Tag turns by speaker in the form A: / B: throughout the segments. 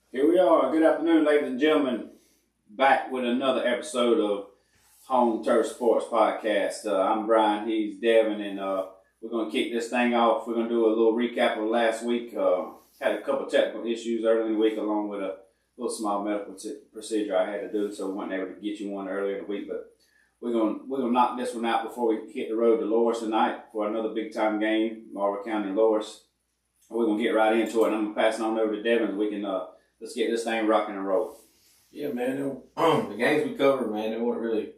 A: Here we are. Good afternoon, ladies and gentlemen. Back with another episode of Home Turf Sports Podcast. I'm Brian. He's Devin, and we're going to kick this thing off. We're going to do a little recap of last week. Had a couple technical issues early in the week, along with a little small medical procedure I had to do, so we weren't able to get you one earlier in the week. But we're gonna knock this one out before we hit the road to Loris tonight for another big time game, Marlboro County and Loris. We're gonna get right into it, and I'm gonna pass it on over to Devin. We can let's get this thing rocking and rolling.
B: Yeah, man. The games we covered, man, they weren't really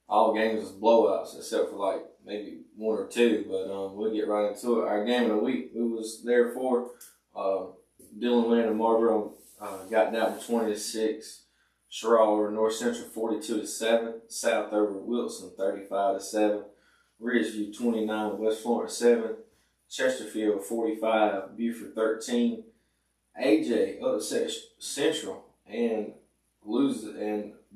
B: all games was blowouts, except for like maybe one or two. But we'll get right into it. Our game of the week, we was there for Dillon Land and Marlboro got down to 20-6. Sherrall over North Central 42-7. South over Wilson 35-7. Ridgeview 29. West Florence 7. Chesterfield 45. Buford 13. AJ upset Central and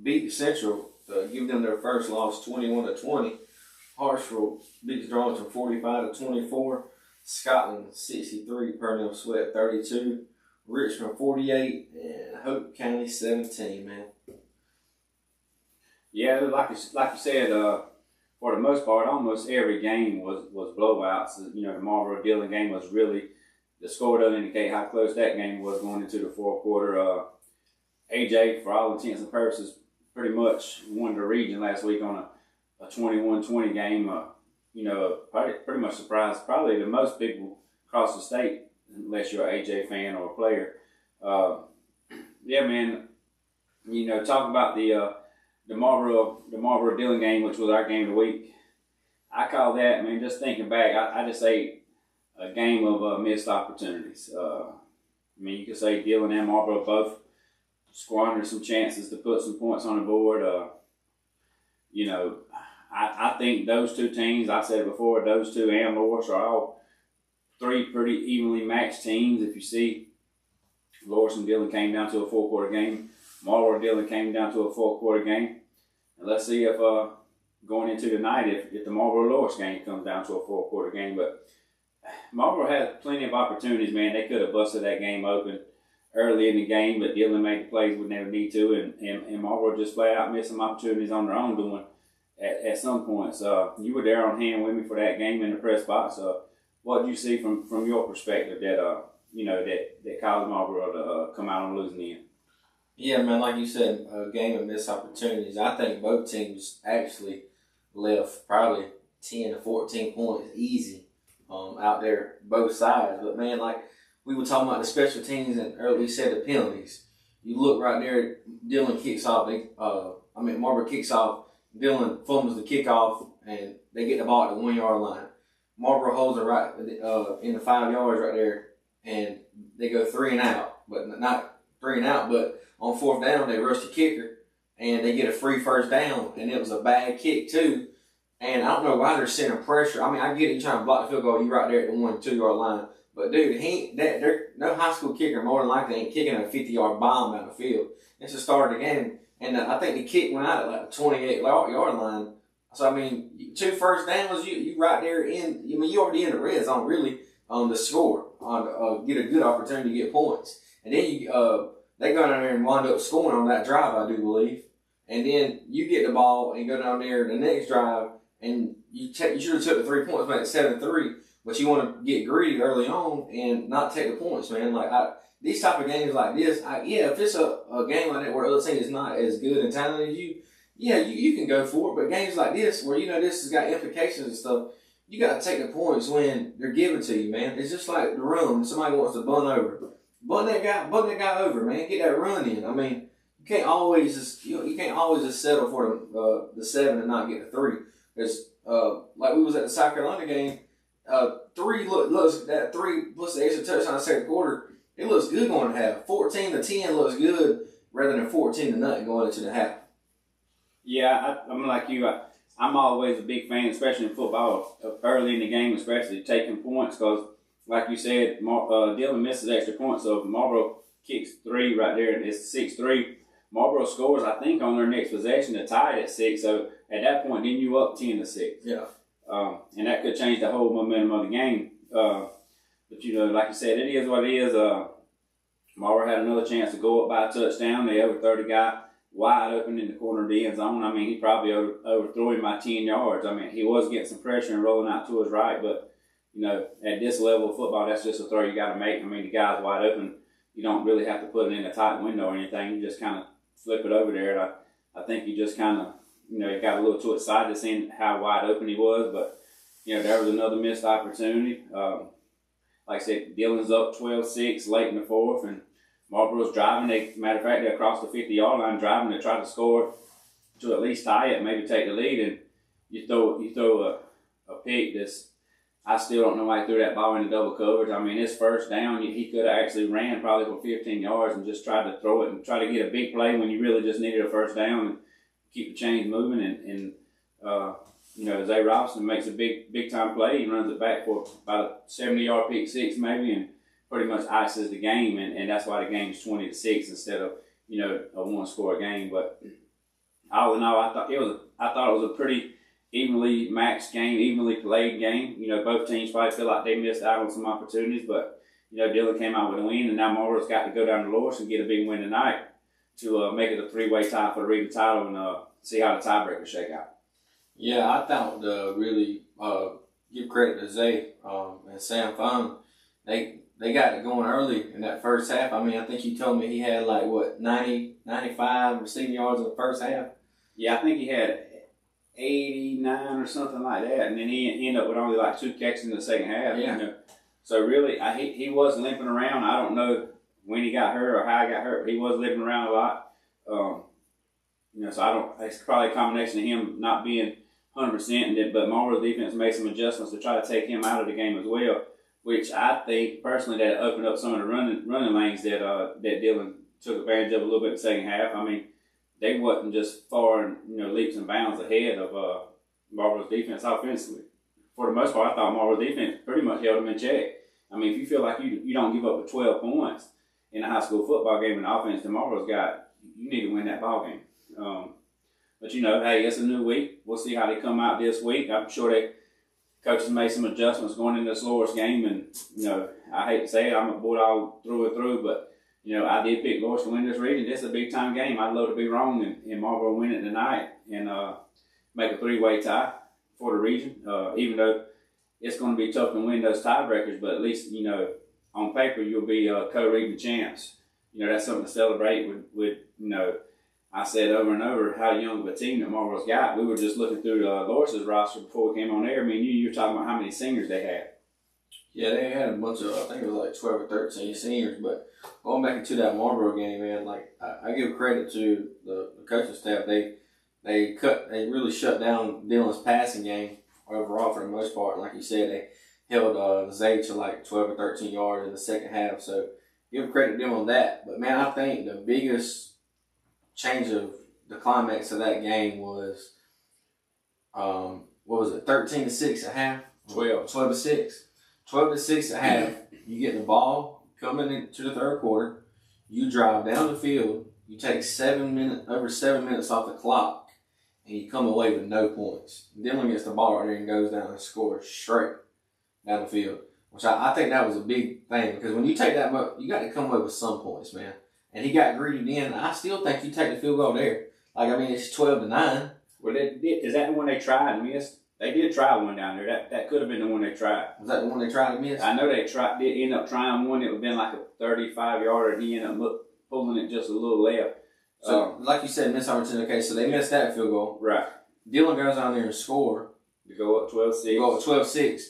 B: beat Central to give them their first loss 21-20. Hartsville beats Darlington 45-24. Scotland 63. Purnell Sweat 32. Richmond 48 and Hope County 17. Man.
A: Yeah, like you said, for the most part, almost every game was blowouts. You know, the Marlboro Dillon game was really. The score doesn't indicate how close that game was going into the fourth quarter. AJ, for all intents and purposes, pretty much won the region last week on a 21-20 game. You know, pretty much surprised probably the most people across the state, unless you're an AJ fan or a player. Yeah, man. You know, talk about the Marlboro Dillon game, which was our game of the week. I call that, man. Just thinking back, I just say a game of missed opportunities. I mean, you could say Dillon and Marlboro both squandered some chances to put some points on the board. You know, I think those two teams, I said it before, those two and Loris are all three pretty evenly matched teams. If you see, Loris and Dillon came down to a four-quarter game. Marlboro Dillon came down to a four-quarter game. And let's see if going into tonight, if the Marlboro Loris game comes down to a four-quarter game. But Marlboro had plenty of opportunities, man. They could have busted that game open early in the game, but Dillon made the plays we never need to, and Marlboro just flat out missed some opportunities on their own doing at some points. You were there on hand with me for that game in the press box. What did you see from your perspective that that caused Marlboro to come out on the losing end?
B: Yeah, man, like you said, a game of missed opportunities. I think both teams actually left probably 10 to 14 points easy out there, both sides. But, man, like we were talking about the special teams and earlier we said the penalties. You look right there, Dillon kicks off. Marlboro kicks off. Dillon fumbles the kickoff, and they get the ball at the 1 yard line. Marlboro holds it right in the 5 yards right there, and they go 3 and out. But not 3 and out, but on fourth down, they rush the kicker, and they get a free first down, and it was a bad kick, too. And I don't know why they're sending pressure. I mean, I get it, you're trying to block the field goal, you right there at the 1 2 yard line. But, dude, no high school kicker more than likely ain't kicking a 50-yard bomb down the field. It's the start of the game. And I think the kick went out at like the 28-yard line. So, I mean, 2 first downs, you right there you already in the red zone, really, to score, get a good opportunity to get points. And then they go down there and wind up scoring on that drive, I do believe. And then you get the ball and go down there the next drive, and you should have took the 3 points, made it 7-3. But you want to get greedy early on and not take the points, man. Like these type of games like this, if it's a game like that where the other team is not as good and talented as you, you can go for it. But games like this where this has got implications and stuff, you got to take the points when they're given to you, man. It's just like the run. Somebody wants to bun that guy over, man. Get that run in. I mean, you can't always just settle for the 7 and not get the 3. Because like we was at the South Carolina game. 3 looks that 3 plus the extra touchdown in the second quarter. It looks good going to half. 14-10 looks good rather than 14-0 going into the half.
A: Yeah, I'm like you. I'm always a big fan, especially in football, early in the game, especially taking points because like you said, Dillon misses extra points, so if Marlboro kicks 3 right there, and it's 6-3. Marlboro scores, I think, on their next possession to tie it at 6. So at that point, then you up 10-6.
B: Yeah.
A: And that could change the whole momentum of the game. But like you said, it is what it is. Marlboro had another chance to go up by a touchdown. They overthrew the guy wide open in the corner of the end zone. I mean, he probably overthrew him by 10 yards. I mean, he was getting some pressure and rolling out to his right, but at this level of football, that's just a throw you got to make. I mean, the guy's wide open. You don't really have to put it in a tight window or anything. You just kind of flip it over there. And I think he just kind of, he got a little too excited seeing how wide open he was. But, there was another missed opportunity. Like I said, Dillon's up 12-6 late in the fourth, and Marlboro's driving. Matter of fact, they're across the 50-yard line driving to try to score to at least tie it, maybe take the lead. And you throw a pick that's, I still don't know why he threw that ball into double coverage. I mean, it's first down. He could have actually ran probably for 15 yards and just tried to throw it and try to get a big play when you really just needed a first down and keep the chains moving. And Zay Robinson makes a big time play. He runs it back for about a 70-yard pick six maybe and pretty much ices the game. And that's why the game's 20-6 instead of, a one-score game. But all in all, I thought it was a pretty evenly matched game, evenly played game. Both teams probably feel like they missed out on some opportunities, but Dillon came out with a win, and now Marlboro's got to go down to Loris and get a big win tonight to make it a 3-way tie for the region title and see how the tiebreakers shake out.
B: Yeah, I thought really give credit to Zay and Sam Fung. They got it going early in that first half. I mean, I think you told me he had 95 receiving yards in the first half.
A: Yeah, I think he had 89 or something like that, and then he ended up with only 2 catches in the second half.
B: Yeah.
A: So really, he was limping around. I don't know when he got hurt or how he got hurt, but he was limping around a lot. So it's probably a combination of him not being 100%, but Marlboro's defense made some adjustments to try to take him out of the game as well, which I think personally that opened up some of the running lanes that Dillon took advantage of a little bit in the second half. I mean, they wasn't just far, leaps and bounds ahead of Marlboro's defense offensively. For the most part, I thought Marlboro's defense pretty much held them in check. I mean, if you feel like you don't give up with 12 points in a high school football game in offense that Marlboro's got, you need to win that ball game. But hey, it's a new week. We'll see how they come out this week. I'm sure coaches made some adjustments going into this Loris game, and I hate to say it, I'm a Bulldog through and through, but I did pick Loris to win this region. This is a big-time game. I'd love to be wrong and Marlboro win it tonight and make a 3-way tie for the region, even though it's going to be tough to win those tiebreakers, but at least, on paper, you'll be co-region champs. That's something to celebrate with I said over and over how young of a team that Marlboro's got. We were just looking through Loris's roster before we came on air. I mean, you were talking about how many seniors they had.
B: Yeah, they had a bunch of, I think it was 12 or 13 seniors, but going back into that Marlboro game, man, I give credit to the coaching staff. They really shut down Dillon's passing game overall for the most part. Like you said, they held Zay to 12 or 13 yards in the second half, so give credit to them on that. But man, I think the biggest change of the climax of that game was, what was it, 13-6 at half? 12-6. 12-6 at half, you get the ball coming into the third quarter, you drive down the field, you take over 7 minutes off the clock, and you come away with no points. Dillon gets the ball right there and goes down and scores straight down the field, which I think that was a big thing, because when you take that much, you got to come away with some points, man. And he got greeted in. I still think you take the field goal there. It's 12-9.
A: Well, is that the one they tried and missed? They did try one down there. That could have been the one they tried.
B: Was that the one they tried to miss?
A: I know they did end up trying one. It would have been like a 35-yarder, and he ended up pulling it just a little left.
B: So, like you said, missed opportunity. Okay, so they missed that field goal.
A: Right.
B: Dillon goes down there and score.
A: To go up 12-6.
B: Go up 12-6.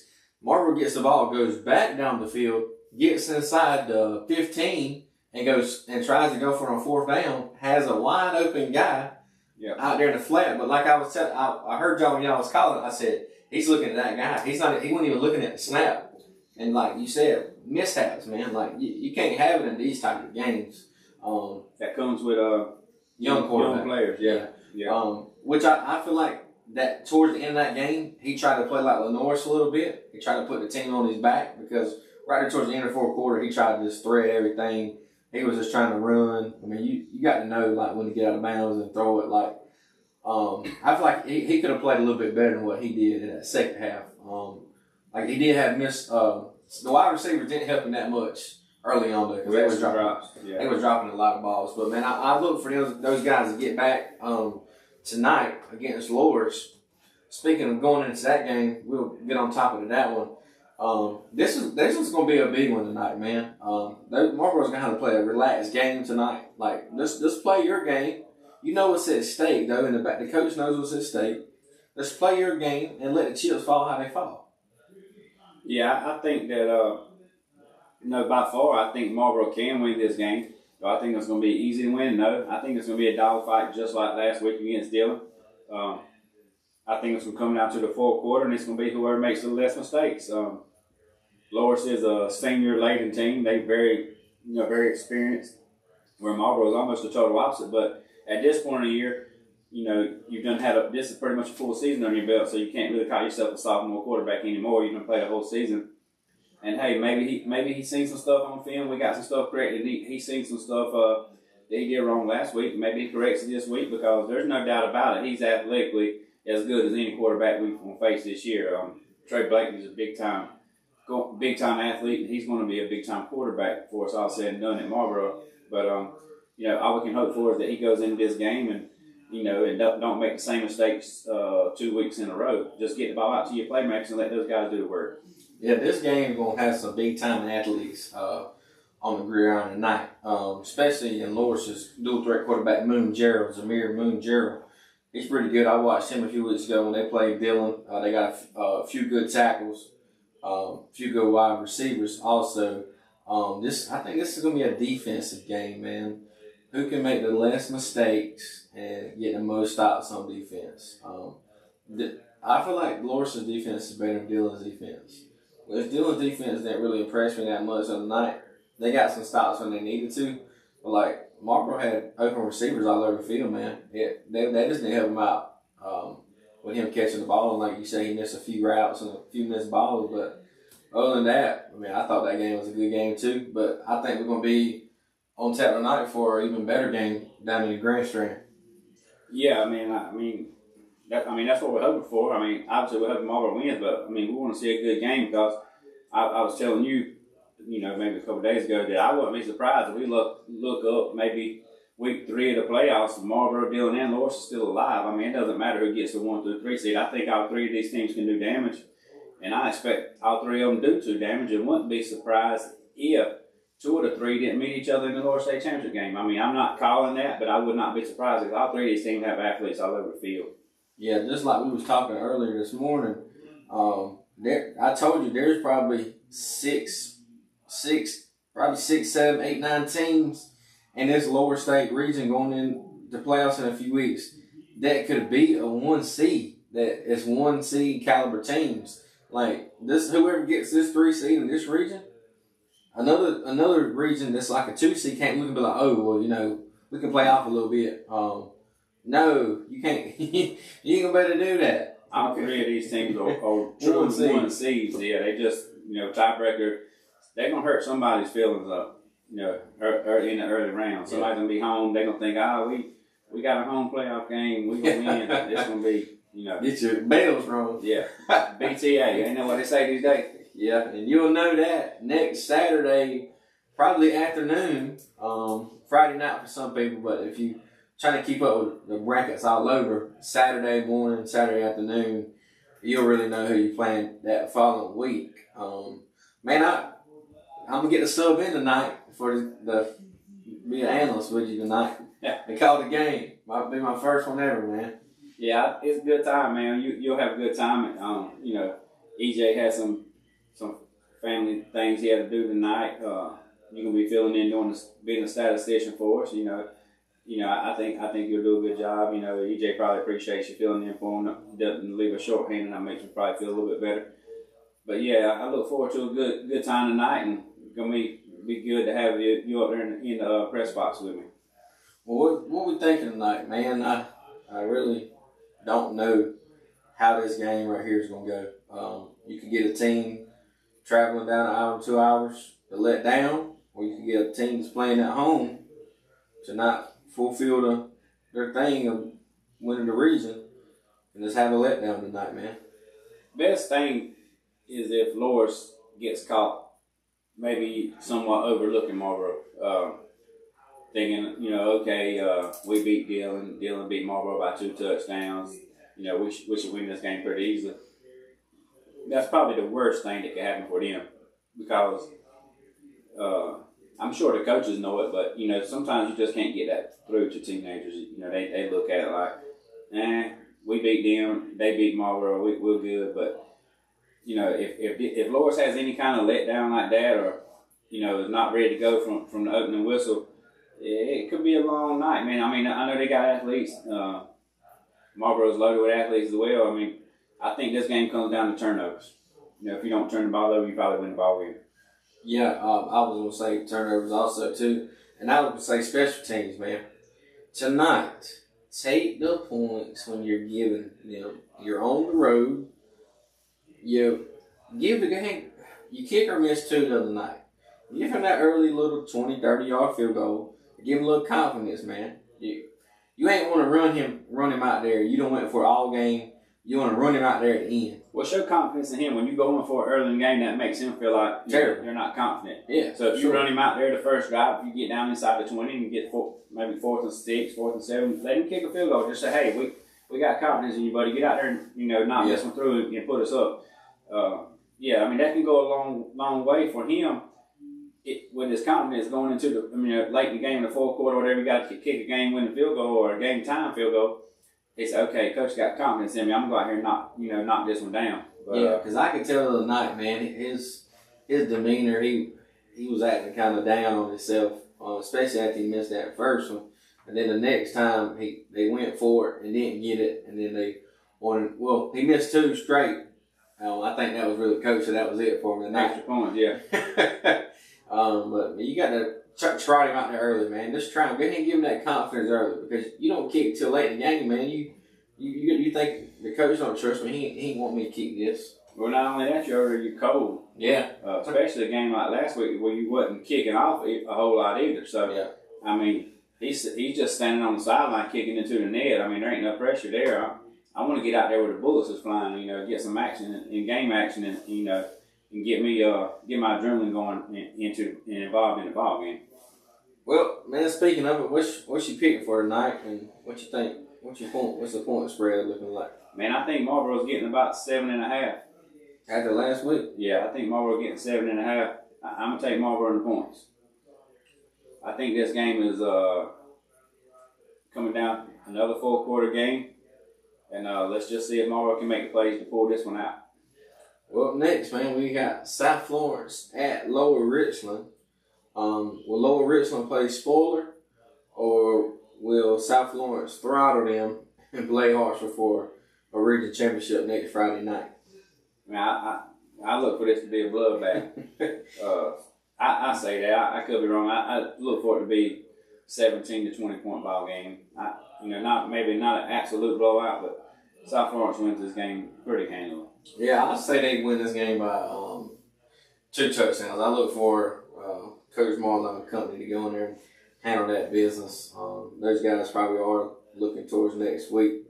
B: Marlboro gets the ball, goes back down the field, gets inside the 15, and goes and tries to go for a fourth down. Has a wide open guy.
A: Yeah.
B: Out there in the flat, but like I was telling, I heard y'all when y'all was calling. I said he's looking at that guy. He wasn't even looking at the snap. And like you said, mishaps, man. You can't have it in these type of games.
A: That comes with
B: young
A: players. Yeah.
B: Which I feel like that towards the end of that game, he tried to play like Lenoris a little bit. He tried to put the team on his back because right there towards the end of the fourth quarter, he tried to just thread everything. He was just trying to run. I mean, you got to know like when to get out of bounds and throw it. Like I feel like he could have played a little bit better than what he did in that second half. Like he did have missed. The wide receivers didn't help him that much early on though, because they were dropping a lot of balls. But man, I look for those guys to get back tonight against Loras. Speaking of going into that game, we'll get on top of that one. This is going to be a big one tonight, man. Marlboro's going to have to play a relaxed game tonight. Like just play your game. You know what's at stake though. In the back, the coach knows what's at stake. Just play your game and let the chips fall how they fall.
A: Yeah, I think that by far, I think Marlboro can win this game. Do I think it's going to be easy to win? No. I think it's going to be a dogfight just like last week against Dillon. I think it's going to come down to the fourth quarter, and it's going to be whoever makes the less mistakes. Loras is a senior-laden team. They're very experienced, where Marlboro is almost the total opposite. But at this point of the year, you've this is pretty much a full season on your belt, so you can't really call yourself a sophomore quarterback anymore. You've played the whole season. And hey, maybe he's seen some stuff on film. We got some stuff corrected. He's seen some stuff that he did wrong last week. Maybe he corrects it this week, because there's no doubt about it. He's athletically as good as any quarterback we're going to face this year. Trey Blakely's a big time athlete, and he's going to be a big time quarterback for us all said and done at Marlboro. But all we can hope for is that he goes into this game and don't make the same mistakes 2 weeks in a row. Just get the ball out to your playmakers and let those guys do the work.
B: Yeah, this game is going to have some big-time athletes on the gridiron tonight, especially in Loras' dual-threat quarterback, Zamir Moon Gerald. He's pretty good. I watched him a few weeks ago when they played Dillon. They got a few good tackles, a few good wide receivers also. I think this is going to be a defensive game, man. Who can make the less mistakes and get the most stops on defense? I feel like Loras' defense is better than Dillon's defense. If Dillon's defense didn't really impress me that much on the night, they got some stops when they needed to. But, like, Marlboro had open receivers all over the field, man. They just didn't help him out with him catching the ball. And like you say, he missed a few routes and a few missed balls. But other than that, I thought that game was a good game too. But I think we're going to be on tap tonight for an even better game down in the Grand Strand.
A: Yeah, that's what we're hoping for. Obviously we're hoping Marlboro wins, but we want to see a good game, because I was telling you, maybe a couple of days ago, that I wouldn't be surprised if we look up maybe week 3 of the playoffs, Marlboro, Dillon, and Loras is still alive. It doesn't matter who gets the 1 through 3 seed. I think all 3 of these teams can do damage, and I expect all 3 of them to do damage, and wouldn't be surprised if 2 of the 3 didn't meet each other in the Loras State Championship game. I'm not calling that, but I would not be surprised if all 3 of these teams have athletes all over the field.
B: Yeah, just like we was talking earlier this morning, I told you there's probably six, 7, 8, 9 teams in this lower state region going into playoffs in a few weeks that could be a 1 seed. That is 1 seed caliber teams. Like this, whoever gets this 3 seed in this region, another region that's like a 2 seed can't look and be like, oh well, we can play off a little bit. No, you can't. You ain't gonna be able to do that.
A: All 3 of these teams are truly 1 seeds. Yeah, they just tiebreaker. They're gonna hurt somebody's feelings up. In the early round. Somebody's gonna be home. They're gonna think, we got a home playoff game. We gonna win. It's gonna be
B: get your bells wrong.
A: Yeah, BTA. Ain't know what they say these days.
B: Yeah, and you'll know that next Saturday, probably afternoon, Friday night for some people. But if you trying to keep up with the brackets all over, Saturday morning, Saturday afternoon, you'll really know who you're playing that following week. I'm going to get a sub in tonight for be an analyst with you tonight.
A: Yeah.
B: They called the game. Might be my first one ever, man.
A: Yeah, it's a good time, man. You'll have a good time. EJ has some family things he had to do tonight. You're going to be filling in being a statistician for us, I think you'll do a good job. EJ probably appreciates you filling in for him. Doesn't leave us shorthanded. That makes me probably feel a little bit better. But yeah, I look forward to a good time tonight, and it's gonna be good to have you up there in the press box with me.
B: Well, what we thinking tonight, man? I really don't know how this game right here is gonna go. You could get a team traveling down an hour, 2 hours to let down, or you can get a team that's playing at home to not fulfill their thing of winning the region and just have a letdown tonight, man.
A: Best thing is if Loris gets caught maybe somewhat overlooking Marlboro. Thinking, okay, we beat Dillon. Dillon beat Marlboro by 2 touchdowns. We should win this game pretty easily. That's probably the worst thing that could happen for them because I'm sure the coaches know it, but, sometimes you just can't get that through to teenagers. They look at it like, we beat them, they beat Marlboro, we're good. But, if Loris has any kind of letdown like that or, is not ready to go from the opening whistle, it could be a long night, man. I mean, I know they got athletes. Marlboro's loaded with athletes as well. I mean, I think this game comes down to turnovers. If you don't turn the ball over, you probably win the ball game.
B: Yeah, I was going to say turnovers also, too. And I was going to say special teams, man. Tonight, take the points when you're giving them. You're on the road. You give the game. You kick or miss 2 the other night. Give him that early little 20, 30-yard field goal. Give him a little confidence, man. You ain't want to run him out there. You don't went for all game. You want to run him out there at the end.
A: Well, show confidence in him. When you go in for an early in the game, that makes him feel like you're not confident.
B: Yeah.
A: So if you run him out there the first drive, if you get down inside the 20 and get maybe 4th and 6, 4th and 7, let him kick a field goal. Just say, hey, we got confidence in you, buddy. Get out there and not mess one through and put us up. I mean that can go a long way for him. With his confidence going into late in the game in the fourth quarter, or whatever, you got to kick a game-winning field goal or a game-time field goal. It's okay. Coach got confidence in me. I'm gonna go out here and knock this one down. But,
B: because I could tell the other night, man, his demeanor, he was acting kind of down on himself, especially after he missed that first one. And then the next time they went for it and didn't get it, and then they wanted. Well, he missed 2 straight. I think that was really coach, so that was it for him tonight.
A: Extra points, yeah.
B: But you got to trot him out there early, man. Just try him. Go ahead and give him that confidence early because you don't kick till late in the game, man. You think the coach don't trust me? He ain't want me to kick this.
A: Well, not only that, you're cold.
B: Yeah.
A: Especially a game like last week where you wasn't kicking off a whole lot either. So,
B: yeah.
A: I mean, he's just standing on the sideline kicking into the net. I mean, there ain't no pressure there. I want to get out there where the bullets is flying, get some action in game action and, and get my adrenaline going and involved in the ball game.
B: Well, man, speaking of it, what's you picking for tonight and what you think? What's the point spread looking like?
A: Man, I think Marlboro's getting about 7.5.
B: After last week?
A: Yeah, I think Marlboro's getting 7.5. I'm going to take Marlboro in the points. I think this game is coming down another 4-quarter game. And let's just see if Marlboro can make the plays to pull this one out.
B: Well, next, man, we got South Florence at Lower Richland. Will Lower Richland play spoiler, or will South Florence throttle them and play Hartsville for a region championship next Friday night?
A: I mean, I look for this to be a bloodbath. I say that. I could be wrong. I look for it to be 17 to 20 point ball game. Not an absolute blowout, but South Florence wins this game pretty handily.
B: Yeah, I'd say they win this game by 2 touchdowns. I look for Coach Marlon and company to go in there and handle that business. Those guys probably are looking towards next week.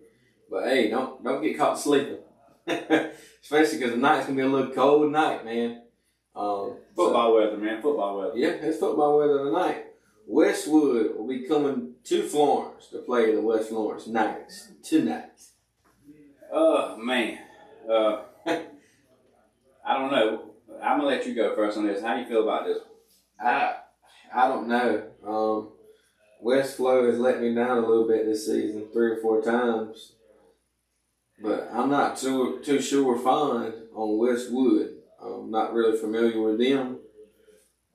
B: But hey, don't get caught sleeping, especially because the night's gonna be a little cold night, man.
A: Football weather, man. Football weather.
B: Yeah, it's football weather tonight. Westwood will be coming to Florence to play the West Florence Knights tonight.
A: Man. I don't know. I'm going to let you go first on this. How do you feel about this?
B: I don't know. West Flo has let me down a little bit this season 3 or 4 times. But I'm not too sure fond on Westwood. I'm not really familiar with them.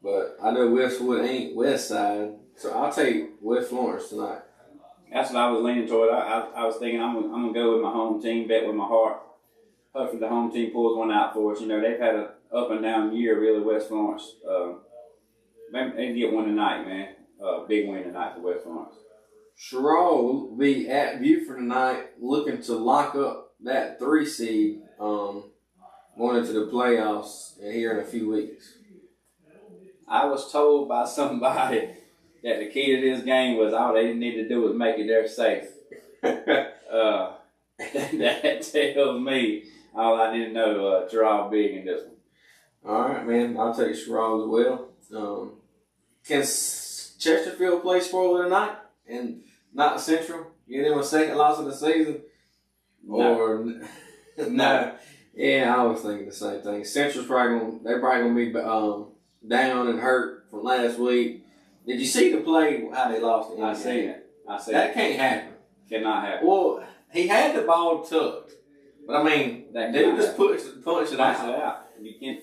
B: But I know Westwood ain't West Side, so I'll take West Florence tonight.
A: That's what I was leaning toward. I was thinking I'm gonna go with my home team, bet with my heart. Hopefully the home team pulls one out for us. They've had an up and down year, really, West Florence. Maybe they get one tonight, man. Big win tonight for West Florence.
B: Sherrall will be at Buford tonight, looking to lock up that 3 seed. going into the playoffs here in a few weeks.
A: I was told by somebody that the key to this game was all they need to do was make it there safe. That tells me all I need to know. Terrell big in this one.
B: All right, man. I'll take Sherrod as well. Can Chesterfield play spoiler tonight and not Central? Get them a second loss of the season?
A: No.
B: Or no? Yeah, I was thinking the same thing. Central's they're probably gonna be down and hurt from last week. Did you see the play how they lost to Indiana?
A: I seen it.
B: That can't happen.
A: Cannot happen.
B: Well, he had the ball tucked, but I mean, that dude just punched it out.
A: You can't.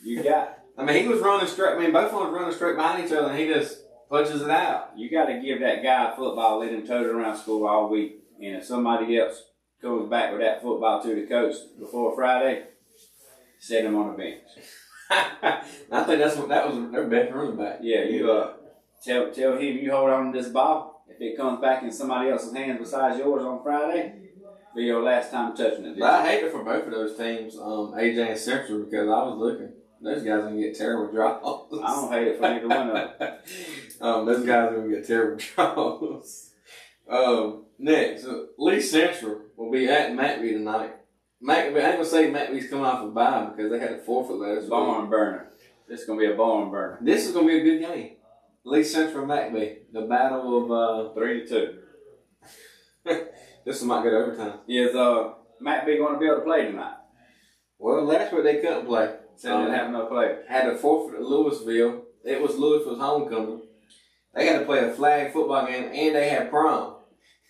A: You got.
B: I mean, he was running straight. I mean, both of them was running straight behind each other, and he just punches it out.
A: You got to give that guy football, let him tote it around school all week, and if somebody else goes back with that football to the coach before Friday, set him on the bench.
B: I think that was their best running back.
A: Yeah, you tell him you hold on to this ball. If it comes back in somebody else's hands besides yours on Friday, be your last time touching it.
B: But I hate it for both of those teams, AJ and Central, because I was looking. Those guys are going to get terrible draws.
A: I don't hate it for either one of them.
B: Those guys are going to get terrible draws. Next, Lee Central will be at Macby tonight. I ain't going to say Macby's coming off a bye because they had a forfeit last week.
A: Barn burner. This is going to be a barn burner.
B: This is going to be a good game. Lee Central Macby, the battle of
A: 3-2.
B: This one might go to overtime.
A: Is Macby going to be able to play tonight?
B: Well, last week they couldn't play.
A: So they didn't have no player.
B: Had a forfeit at Louisville. It was Louisville's homecoming. They had to play a flag football game, and they had prom.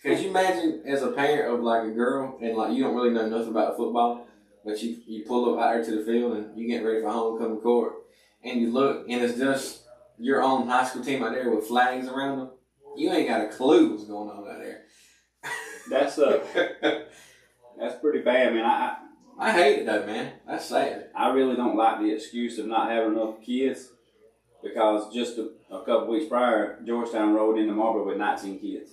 B: Could you imagine as a parent of like a girl and like you don't really know nothing about football, but you pull up out there to the field and you get ready for homecoming court, and you look and it's just your own high school team out there with flags around them. You ain't got a clue what's going on out there.
A: That's pretty bad, man.
B: I hate it though, man. That's sad.
A: I really don't like the excuse of not having enough kids because just a couple weeks prior, Georgetown rolled into Marlboro with 19 kids.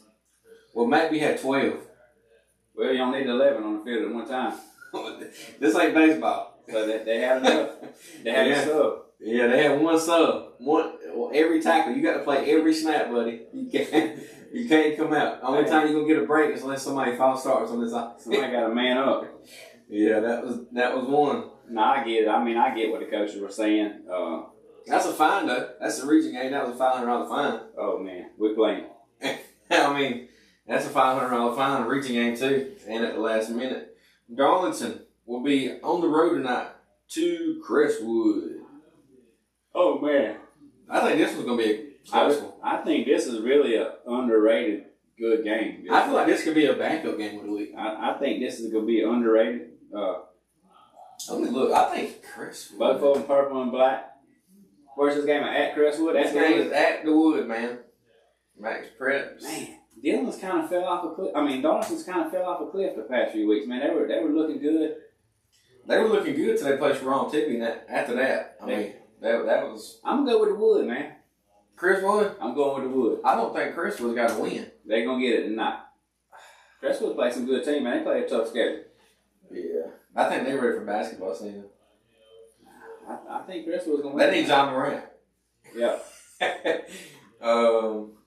B: Well, Macby had 12.
A: Well, you don't need 11 on the field at one time.
B: This ain't baseball.
A: So they had enough. They had a sub.
B: Yeah, they had one sub. Every tackle. You got to play every snap, buddy. You can't come out. Only time you're gonna get a break is unless somebody false starts on this side.
A: Somebody got a man up.
B: Yeah, that was one.
A: No, I get it. I mean, I get what the coaches were saying.
B: That's a fine though. That's the region game. That was a $500 fine.
A: Oh man, we're playing.
B: I mean, that's a $500 fine, region game too, and at the last minute. Darlington will be on the road tonight to Crestwood.
A: Oh man,
B: I think this one's gonna be a close one.
A: I think this is really an underrated good game.
B: I feel like this could be a backup game of the week.
A: I think this is gonna be underrated.
B: Let me look. I think Crestwood.
A: Both of them purple and black. Where's this game at Crestwood?
B: This game is at the Wood, man. Max Preps.
A: Man, Dillon's kind of fell off a cliff. I mean, Darlington's kind of fell off a cliff the past few weeks. Man, they were looking good.
B: They were looking good till they played Sharon Tippy. And after that, I mean, that was.
A: I'm going with the Wood, man.
B: Crestwood?
A: I'm going with the Wood.
B: I don't think Crestwood's got to win.
A: They're gonna get it tonight. Crestwood plays some good team, man. They play a tough schedule.
B: Yeah, I think they're ready for basketball season.
A: I think Crestwood's gonna win.
B: They need John Morant.
A: Yeah.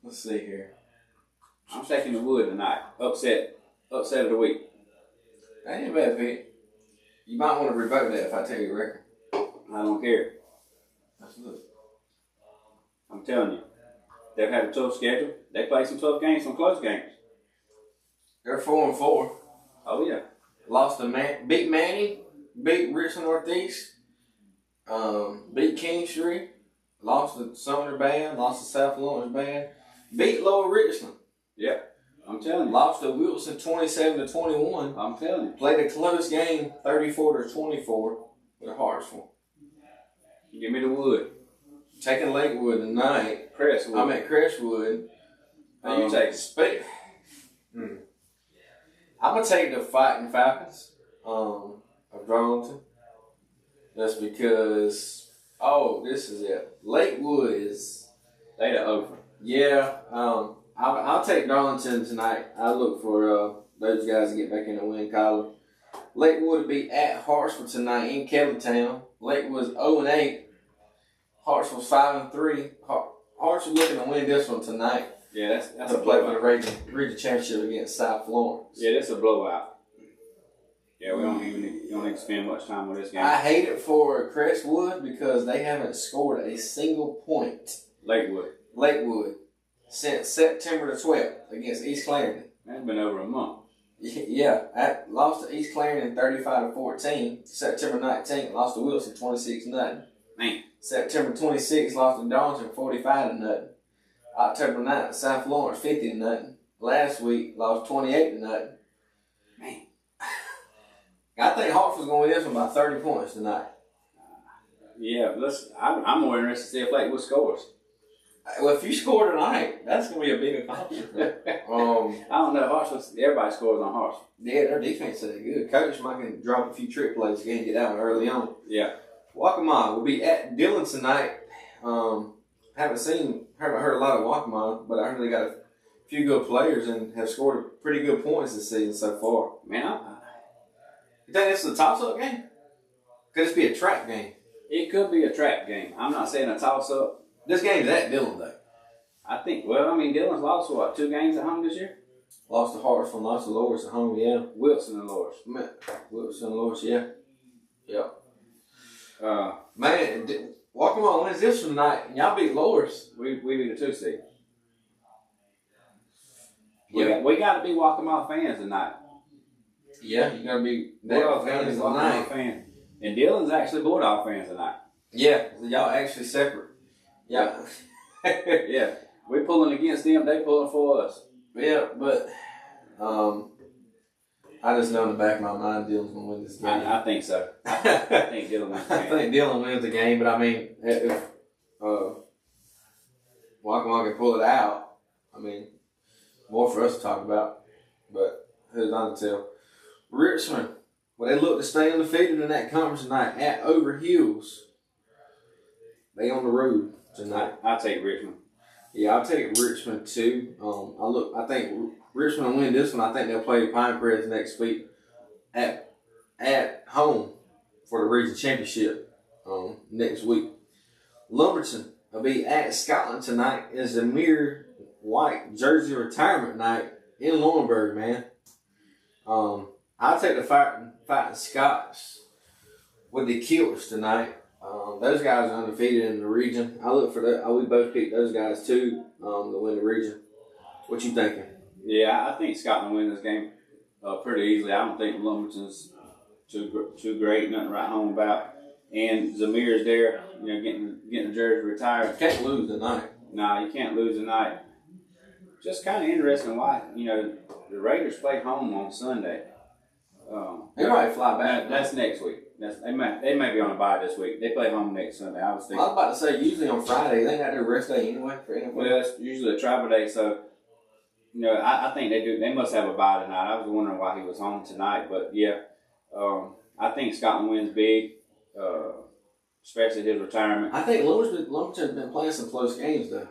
B: Let's see here.
A: I'm taking the Wood tonight. Upset of the week.
B: That ain't a bad pick. You might want to revoke that if I tell you the record.
A: I don't care.
B: Absolutely.
A: I'm telling you. They've had a tough schedule. They play some tough games, some close games.
B: They're 4-4.
A: Oh yeah.
B: Lost to beat Manning, beat Richland Northeast, beat Kingstree, lost to Sumner Band, lost to South Lawrence Band, beat Lower Richland.
A: Yep. I'm telling you.
B: Lost to Wilson 27-21.
A: I'm telling you.
B: Played a close game 34-24 with Hartsville.
A: Give me the Wood.
B: Taking Lakewood tonight.
A: Crestwood.
B: I'm at Crestwood.
A: Who you taking?
B: I'm going to take the Fighting Falcons of Darlington. That's because, this is it. Lakewood is...
A: They the over.
B: Yeah. I'll take Darlington tonight. I look for those guys to get back in the win column. Lakewood will be at Hartsville tonight in Kellytown. Lakewood's 0-8. Hartsville's 5-3. Hartsville looking to win this one tonight.
A: Yeah, that's
B: to
A: a
B: play for
A: blowout.
B: the region championship against South Florence.
A: Yeah, that's a blowout. Yeah, we don't need to spend much time on this game.
B: I hate it for Crestwood because they haven't scored a single point. Lakewood since September the 12th against East Clarendon.
A: That's been over a month.
B: Yeah, I lost to East Clarendon 35-14. September 19th, lost to Wilson 26-0.
A: Man.
B: September 26th, lost to Darlington 45-0. October 9th, South Florence 50-0. Last week, lost 28-0.
A: Man.
B: I think Hartford's going to win this one by 30 points tonight.
A: Yeah, I'm more interested to see if Lakewood scores.
B: Well, if you score tonight, that's going to be a big accomplishment.
A: I don't know. Hartsville, everybody scores on Hartsville.
B: Yeah, their defense is good. Coach might can drop a few trick plays again and get that one early on.
A: Yeah.
B: Waccamaw will be at Dillon tonight. Haven't heard a lot of Waccamaw, but I heard they got a few good players and have scored pretty good points this season so far.
A: Man,
B: You think this is a toss-up game? Could this be a trap game?
A: it could be a trap game. I'm not saying a toss-up.
B: This game is at Dillon, though.
A: I think, Dillon's lost, 2 games at home this year?
B: Lost to Hartsville, lost to Loris at home, yeah.
A: Wilson and Loris.
B: Wilson and Loris, yeah. Yep.
A: Man,
B: Waccamaw wins this one tonight, and y'all beat Loris.
A: we beat the 2 seed.
B: Yeah.
A: We got to be Waccamaw fans tonight.
B: Yeah, you got to be
A: Bulldog
B: fans
A: fans,
B: tonight.
A: Waccamaw fans. And Dillon's actually Bulldog fans tonight.
B: Yeah, so y'all actually separate. Yeah.
A: Yeah. We're pulling against them, they pulling for us.
B: Yeah, but I just know in the back of my mind Dillon's going to win this game.
A: I think so. I think Dillon wins the
B: I
A: game.
B: think Dillon wins the game, but I mean, if Waccamaw can pull it out, I mean, more for us to talk about. But who's on to tell? Richmond, well, they look to stay undefeated in that conference tonight at Over Hills. They on the road tonight.
A: I'll take Richmond.
B: Yeah, I'll take Richmond too. I think Richmond will win this one. I think they'll play Pinecrest next week at home for the region championship next week. Lumberton will be at Scotland tonight. It's Zamir White jersey retirement night in Laurinburg, man. I'll take the fighting Scots with the Kilts tonight. Those guys are undefeated in the region. I look for that. We both picked those guys too to win the region. What you thinking?
A: Yeah, I think Scotland wins this game pretty easily. I don't think Lumberton's too great, nothing to write home about. And Zamir's there, getting the jersey retired.
B: You can't lose tonight.
A: No, you can't lose tonight. Just kind of interesting why, the Raiders play home on Sunday.
B: They might fly back.
A: That's next week. They may be on a bye this week. They play home next Sunday. I was
B: I
A: thinking.
B: was about to say, usually on Friday, they got their rest day anyway for NFL.
A: Well, it's usually a travel day, so I think they do. They must have a bye tonight. I was wondering why he was home tonight, but yeah, I think Scotland wins big, especially his retirement.
B: I think Lumberton's been playing some close games though.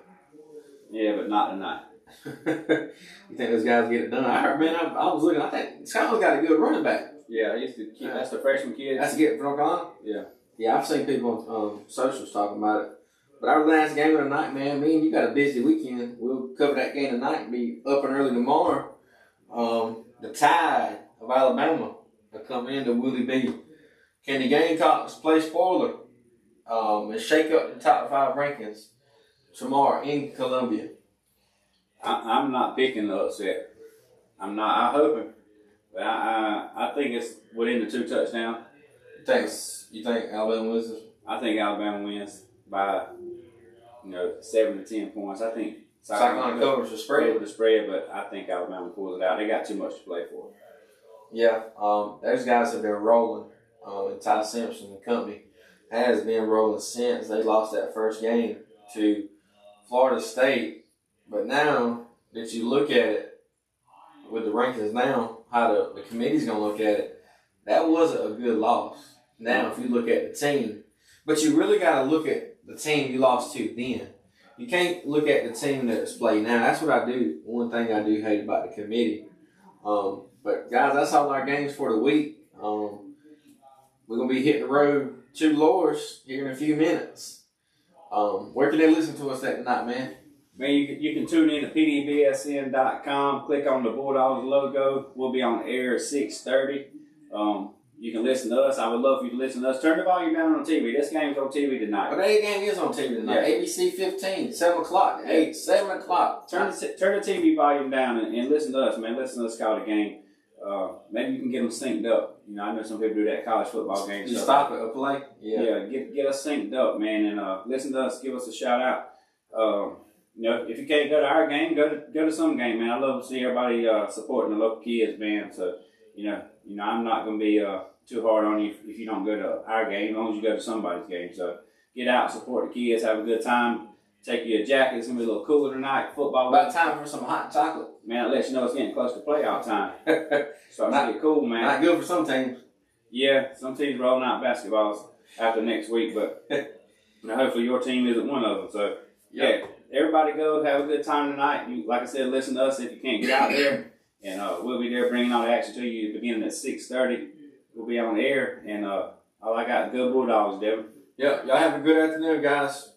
A: Yeah, but not tonight.
B: You think those guys get it done? I heard, man. I was looking. I think Scotland's got a good running back.
A: Yeah, that's the freshman kid.
B: That's a get for North Carolina.
A: Yeah.
B: Yeah, I've seen people on socials talking about it. But our last game of the night, man, me and you got a busy weekend. We'll cover that game tonight and be up and early tomorrow. The Tide of Alabama will come into Willie B. Can the Gamecocks play spoiler and shake up the top 5 rankings tomorrow in Columbia?
A: I'm not picking the upset. I'm hoping. But I think it's within the 2 touchdowns.
B: You think Alabama wins this?
A: I think Alabama wins by 7 to 10 points. I think
B: Cyclone covers the
A: spread, but I think Alabama pulls it out. They got too much to play for.
B: Yeah, those guys have been rolling. And Ty Simpson and company has been rolling since they lost that first game to Florida State. But now that you look at it with the rankings now, how the committee's going to look at it, that wasn't a good loss. Now, if you look at the team, but you really got to look at the team you lost to then. You can't look at the team that's played now. That's what I do. One thing I do hate about the committee. But, guys, that's all our games for the week. We're gonna be hitting the road to Loris here in a few minutes. Where can they listen to us at tonight, man?
A: Man, you can tune in to pdbsn.com. Click on the Bulldogs logo. We'll be on air at 6:30. You can listen to us. I would love for you to listen to us. Turn the volume down on TV. This game's on TV tonight.
B: But that game is on TV tonight.
A: Yeah.
B: ABC 15, 7 o'clock, 7 o'clock.
A: Turn the TV volume down and listen to us, man. Listen to us call the game. Maybe you can get them synced up. You know, I know some people do that college football game.
B: You stop it or play?
A: Yeah, get us synced up, man, and listen to us. Give us a shout out. You know, if you can't go to our game, go to some game, man. I love to see everybody supporting the local kids, man. So, you know, I'm not gonna be too hard on you if you don't go to our game, as long as you go to somebody's game. So get out, support the kids, have a good time. Take you a jacket. It's gonna be a little cooler tonight. Football.
B: About time for some hot chocolate.
A: Man, it lets you know it's getting close to playoff time. Starts to get cool, man.
B: Not good for some teams.
A: Yeah, some teams rolling out basketballs after next week, but hopefully your team isn't one of them. So, yeah, everybody go have a good time tonight. You, like I said, listen to us if you can't get out there, and we'll be there bringing all the action to you beginning at 6:30. We'll be on the air, and all I got, good Bulldogs, Devin.
B: Yeah, y'all have a good afternoon, guys.